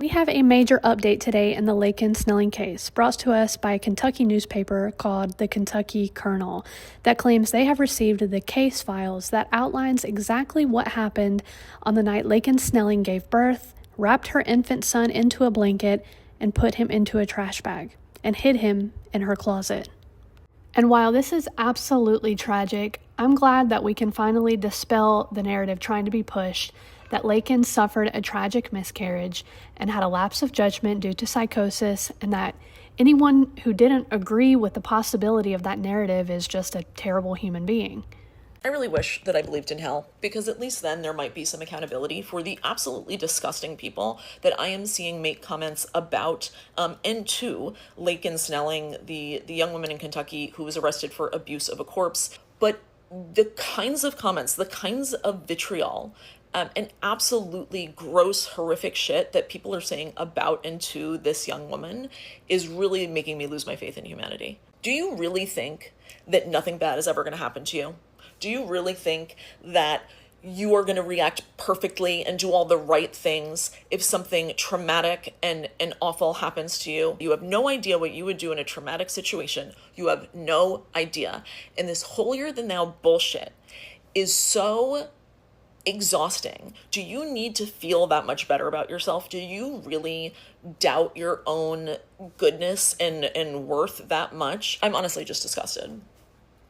We have a major update today in the Laken Snelling case, brought to us by a Kentucky newspaper called the Kentucky Kernel, that claims they have received the case files that outlines exactly what happened on the night Laken Snelling gave birth, wrapped her infant son into a blanket, and put him into a trash bag, and hid him in her closet. And while this is absolutely tragic, I'm glad that we can finally dispel the narrative trying to be pushed that Laken suffered a tragic miscarriage and had a lapse of judgment due to psychosis, and that anyone who didn't agree with the possibility of that narrative is just a terrible human being. I really wish that I believed in hell, because at least then there might be some accountability for the absolutely disgusting people that I am seeing make comments about and to Laken Snelling, the young woman in Kentucky who was arrested for abuse of a corpse. But the kinds of comments, the kinds of vitriol, and absolutely gross, horrific shit that people are saying about and to this young woman is really making me lose my faith in humanity. Do you really think that nothing bad is ever going to happen to you? Do you really think that you are going to react perfectly and do all the right things if something traumatic and awful happens to you? You have no idea what you would do in a traumatic situation. You have no idea. And this holier than thou bullshit is so exhausting. Do you need to feel that much better about yourself? Do you really doubt your own goodness and worth that much? I'm honestly just disgusted.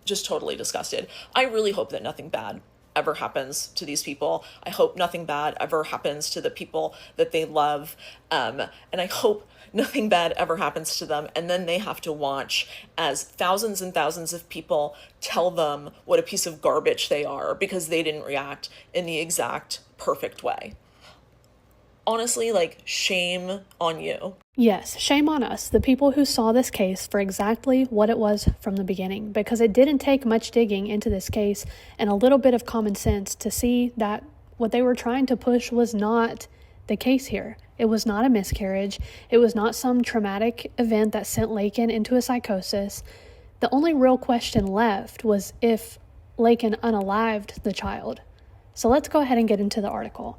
Just totally disgusted. I really hope that nothing bad ever happens to these people. I hope nothing bad ever happens to the people that they love. And I hope nothing bad ever happens to them, and then they have to watch as thousands and thousands of people tell them what a piece of garbage they are because they didn't react in the exact perfect way. Honestly, shame on you. Yes, shame on us, the people who saw this case for exactly what it was from the beginning, because it didn't take much digging into this case and a little bit of common sense to see that what they were trying to push was not the case here. It was not a miscarriage. It was not some traumatic event that sent Laken into a psychosis. The only real question left was if Laken unalived the child. So let's go ahead and get into the article.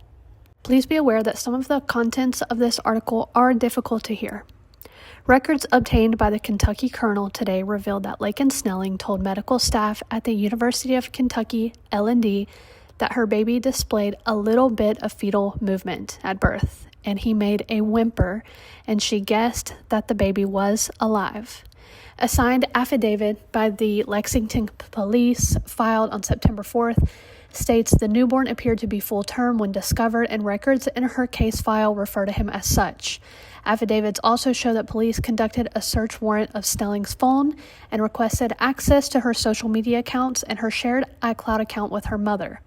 Please be aware that some of the contents of this article are difficult to hear. Records obtained by the Kentucky Kernel today revealed that Laken Snelling told medical staff at the University of Kentucky, L&D, that her baby displayed a little bit of fetal movement at birth, and he made a whimper, and she guessed that the baby was alive. A signed affidavit by the Lexington police filed on September 4th states the newborn appeared to be full term when discovered, and records in her case file refer to him as such. Affidavits also show that police conducted a search warrant of Snelling's phone and requested access to her social media accounts and her shared iCloud account with her mother.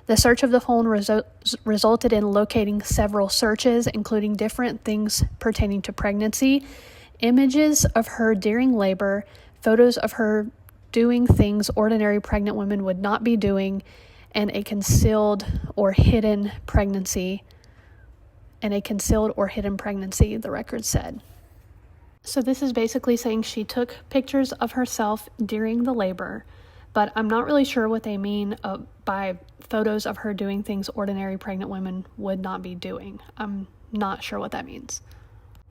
The search of the phone resulted in locating several searches, including different things pertaining to pregnancy, images of her during labor, photos of her doing things ordinary pregnant women would not be doing, and a concealed or hidden pregnancy, the record said. So this is basically saying she took pictures of herself during the labor, but I'm not really sure what they mean by photos of her doing things ordinary pregnant women would not be doing. I'm not sure what that means.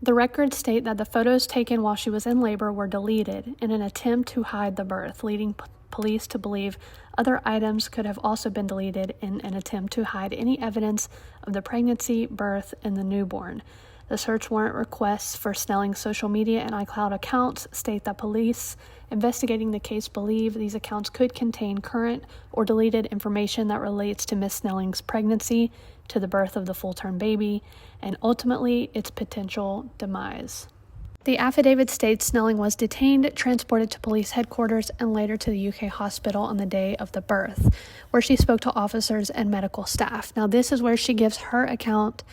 The records state that the photos taken while she was in labor were deleted in an attempt to hide the birth, leading police to believe other items could have also been deleted in an attempt to hide any evidence of the pregnancy, birth, and the newborn. The search warrant requests for Snelling's social media and iCloud accounts state that police investigating the case believe these accounts could contain current or deleted information that relates to Miss Snelling's pregnancy, to the birth of the full-term baby, and ultimately its potential demise. The affidavit states Snelling was detained, transported to police headquarters, and later to the UK hospital on the day of the birth, where she spoke to officers and medical staff. Now, this is where she gives her account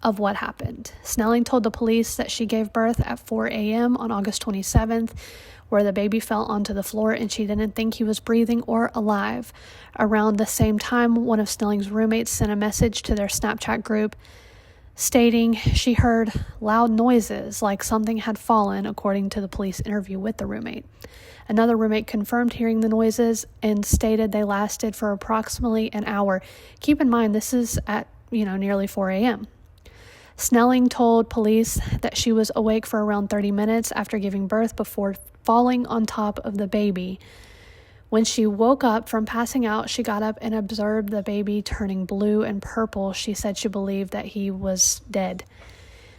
of what happened. Snelling told the police that she gave birth at 4 a.m. on August 27th, where the baby fell onto the floor and she didn't think he was breathing or alive. Around the same time, one of Snelling's roommates sent a message to their Snapchat group stating she heard loud noises like something had fallen, according to the police interview with the roommate. Another roommate confirmed hearing the noises and stated they lasted for approximately an hour. Keep in mind, this is at, nearly 4 a.m. Snelling told police that she was awake for around 30 minutes after giving birth before falling on top of the baby. When she woke up from passing out, she got up and observed the baby turning blue and purple. She said she believed that he was dead.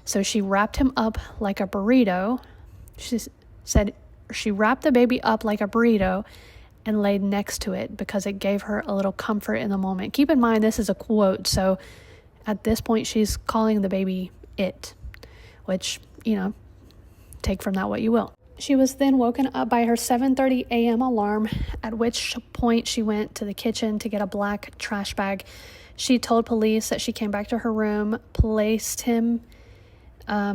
So she wrapped him up like a burrito. She said she wrapped the baby up like a burrito and laid next to it because it gave her a little comfort in the moment. Keep in mind, this is a quote, so at this point, she's calling the baby it, which, take from that what you will. She was then woken up by her 7:30 a.m. alarm, at which point she went to the kitchen to get a black trash bag. She told police that she came back to her room, placed him,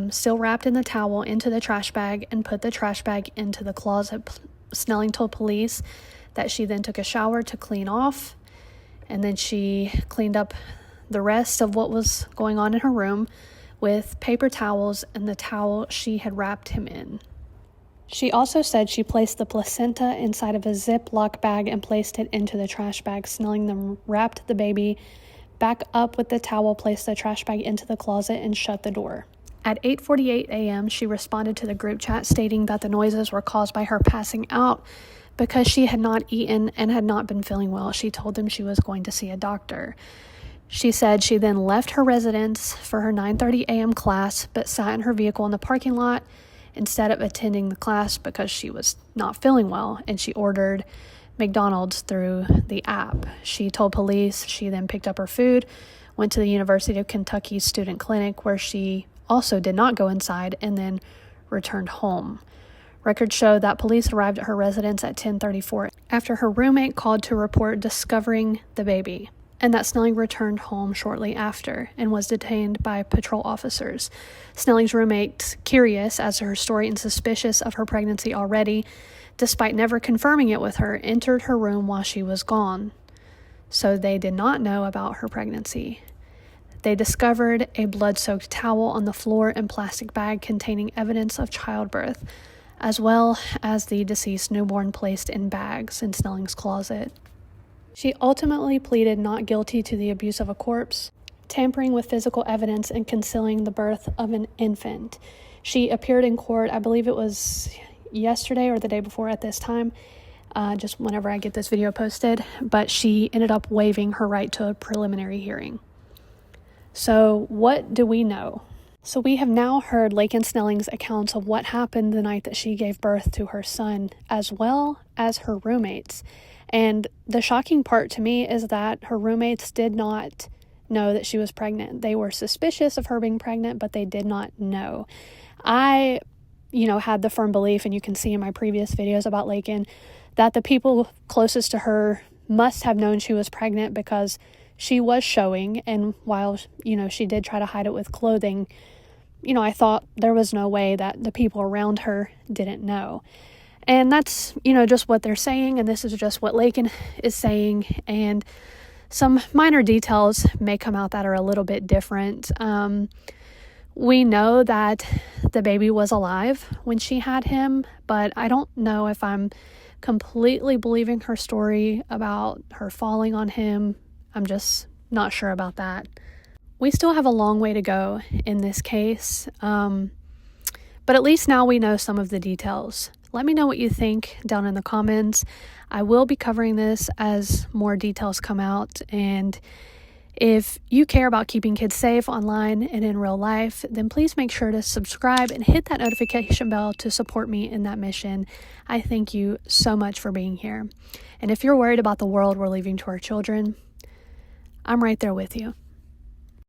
still wrapped in the towel, into the trash bag, and put the trash bag into the closet. Snelling told police that she then took a shower to clean off, and then she cleaned up the rest of what was going on in her room with paper towels and the towel she had wrapped him in. She also said she placed the placenta inside of a Ziploc bag and placed it into the trash bag. Snelling then wrapped the baby back up with the towel, placed the trash bag into the closet, and shut the door. At 8:48 a.m., she responded to the group chat stating that the noises were caused by her passing out because she had not eaten and had not been feeling well. She told them she was going to see a doctor. She said she then left her residence for her 9:30 a.m. class, but sat in her vehicle in the parking lot instead of attending the class because she was not feeling well, and she ordered McDonald's through the app. She told police she then picked up her food, went to the University of Kentucky Student Clinic, where she also did not go inside, and then returned home. Records show that police arrived at her residence at 10:34 after her roommate called to report discovering the baby, and that Snelling returned home shortly after and was detained by patrol officers. Snelling's roommate, curious as to her story and suspicious of her pregnancy already, despite never confirming it with her, entered her room while she was gone. So they did not know about her pregnancy. They discovered a blood-soaked towel on the floor and plastic bag containing evidence of childbirth, as well as the deceased newborn placed in bags in Snelling's closet. She ultimately pleaded not guilty to the abuse of a corpse, tampering with physical evidence, and concealing the birth of an infant. She appeared in court, I believe it was yesterday or the day before at this time, just whenever I get this video posted, but she ended up waiving her right to a preliminary hearing. So what do we know? So we have now heard Laken Snelling's accounts of what happened the night that she gave birth to her son, as well as her roommates. And the shocking part to me is that her roommates did not know that she was pregnant. They were suspicious of her being pregnant, but they did not know. I, had the firm belief, and you can see in my previous videos about Laken, that the people closest to her must have known she was pregnant because she was showing. And while, she did try to hide it with clothing, I thought there was no way that the people around her didn't know. And that's, just what they're saying, and this is just what Laken is saying, and some minor details may come out that are a little bit different. We know that the baby was alive when she had him, but I don't know if I'm completely believing her story about her falling on him. I'm just not sure about that. We still have a long way to go in this case, but at least now we know some of the details. Let me know what you think down in the comments. I will be covering this as more details come out, and if you care about keeping kids safe online and in real life, then please make sure to subscribe and hit that notification bell to support me in that mission. I thank you so much for being here. And if you're worried about the world we're leaving to our children, I'm right there with you.